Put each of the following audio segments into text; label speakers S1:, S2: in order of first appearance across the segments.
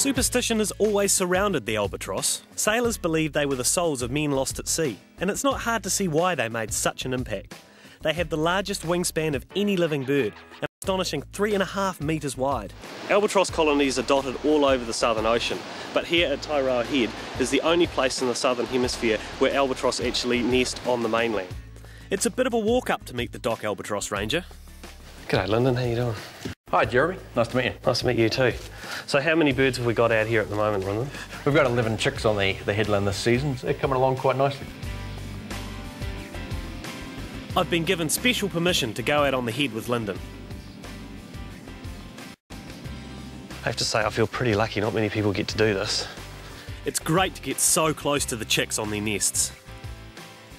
S1: Superstition has always surrounded the albatross. Sailors believed they were the souls of men lost at sea, and it's not hard to see why they made such an impact. They have the largest wingspan of any living bird, an astonishing 3.5 metres wide. Albatross colonies are dotted all over the Southern Ocean, but here at Tairoa Head is the only place in the Southern Hemisphere where albatross actually nest on the mainland. It's a bit of a walk up to meet the dock albatross ranger. G'day Lyndon, how you doing?
S2: Hi Jeremy, nice to meet you.
S1: Nice to meet you too. So how many birds have we got out here at the moment, Lyndon?
S2: We've got 11 chicks on the headland this season, so they're coming along quite nicely.
S1: I've been given special permission to go out on the head with Lyndon. I have to say I feel pretty lucky, not many people get to do this. It's great to get so close to the chicks on their nests.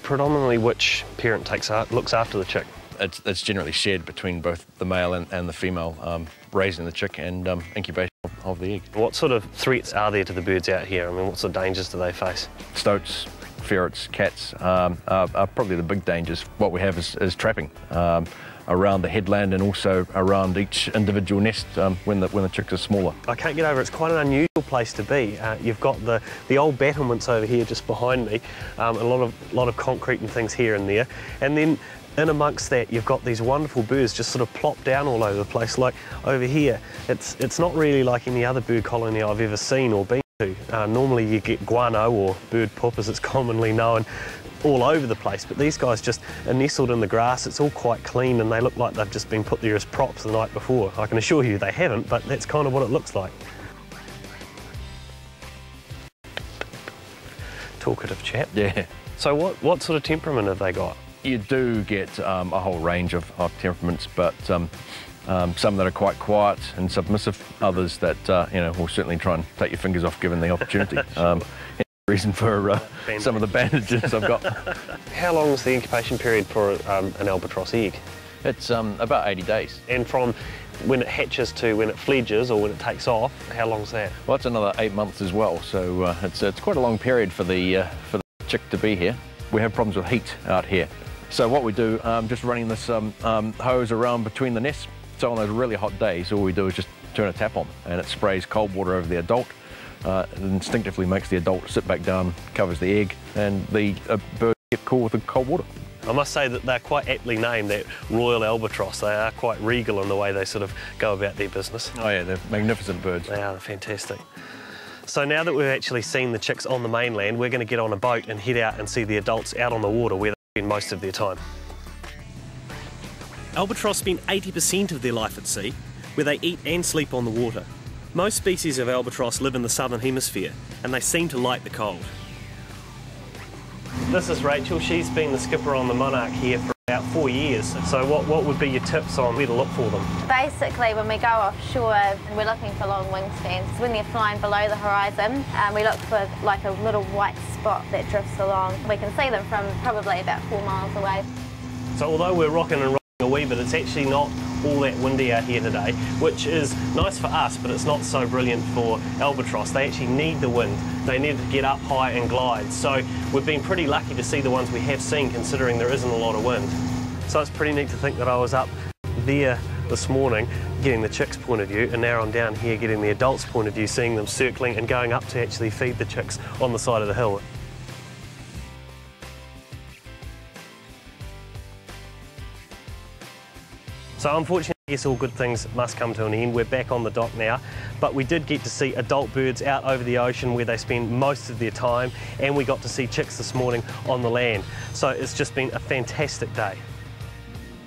S1: Predominantly which parent looks after the chick?
S2: It's generally shared between both the male and the female, raising the chick and incubation of the egg.
S1: What sort of threats are there to the birds out here? I mean, what sort of dangers do they face?
S2: Stoats, ferrets, cats are probably the big dangers. What we have is trapping around the headland and also around each individual nest when the chicks are smaller.
S1: I can't get over it. It's quite an unusual place to be. You've got the old battlements over here just behind me, a lot of concrete and things here and there, and then in amongst that you've got these wonderful birds just sort of plopped down all over the place. Like over here, it's not really like any other bird colony I've ever seen or been to. Normally you get guano or bird poop as it's commonly known all over the place, but these guys just are nestled in the grass. It's all quite clean and they look like they've just been put there as props the night before. I can assure you they haven't, but that's kind of what it looks like. Talkative chap.
S2: Yeah.
S1: So what sort of temperament have they got?
S2: You do get a whole range of temperaments, but some that are quite quiet and submissive, others that will certainly try and take your fingers off given the opportunity.
S1: Sure.
S2: Reason for some of the bandages I've got.
S1: How long is the incubation period for an albatross egg?
S2: It's about 80 days.
S1: And from when it hatches to when it fledges or when it takes off, how long's that?
S2: Well, it's another 8 months as well, so it's quite a long period for the chick to be here. We have problems with heat out here. So what we do, just running this hose around between the nests. So on those really hot days, all we do is just turn a tap on and it sprays cold water over the adult. It instinctively makes the adult sit back down, covers the egg, and the birds get cool with the cold water.
S1: I must say that they're quite aptly named, that Royal Albatross. They are quite regal in the way they sort of go about their business.
S2: Oh yeah, they're magnificent birds.
S1: They are, they're fantastic. So now that we've actually seen the chicks on the mainland, we're going to get on a boat and head out and see the adults out on the water where they spend most of their time. Albatross spend 80% of their life at sea, where they eat and sleep on the water. Most species of albatross live in the Southern Hemisphere, and they seem to like the cold. This is Rachel. She's been the skipper on the Monarch here for about 4 years. So what would be your tips on where to look for them?
S3: Basically, when we go offshore, we're looking for long wingspans. When they're flying below the horizon, we look for like a little white spot that drifts along. We can see them from probably about 4 miles away.
S1: So although we're rocking and rolling a wee bit, it's actually not all that windy out here today, which is nice for us, but it's not so brilliant for albatross. They actually need the wind. They need to get up high and glide. So we've been pretty lucky to see the ones we have seen, considering there isn't a lot of wind. So it's pretty neat to think that I was up there this morning getting the chicks' point of view, and now I'm down here getting the adults' point of view, seeing them circling and going up to actually feed the chicks on the side of the hill. So unfortunately, I guess all good things must come to an end. We're back on the dock now, but we did get to see adult birds out over the ocean where they spend most of their time, and we got to see chicks this morning on the land. So it's just been a fantastic day.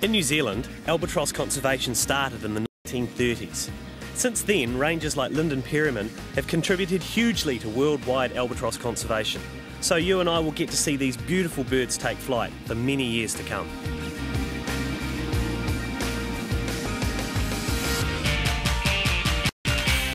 S1: In New Zealand, albatross conservation started in the 1930s. Since then, rangers like Lyndon Perryman have contributed hugely to worldwide albatross conservation. So you and I will get to see these beautiful birds take flight for many years to come.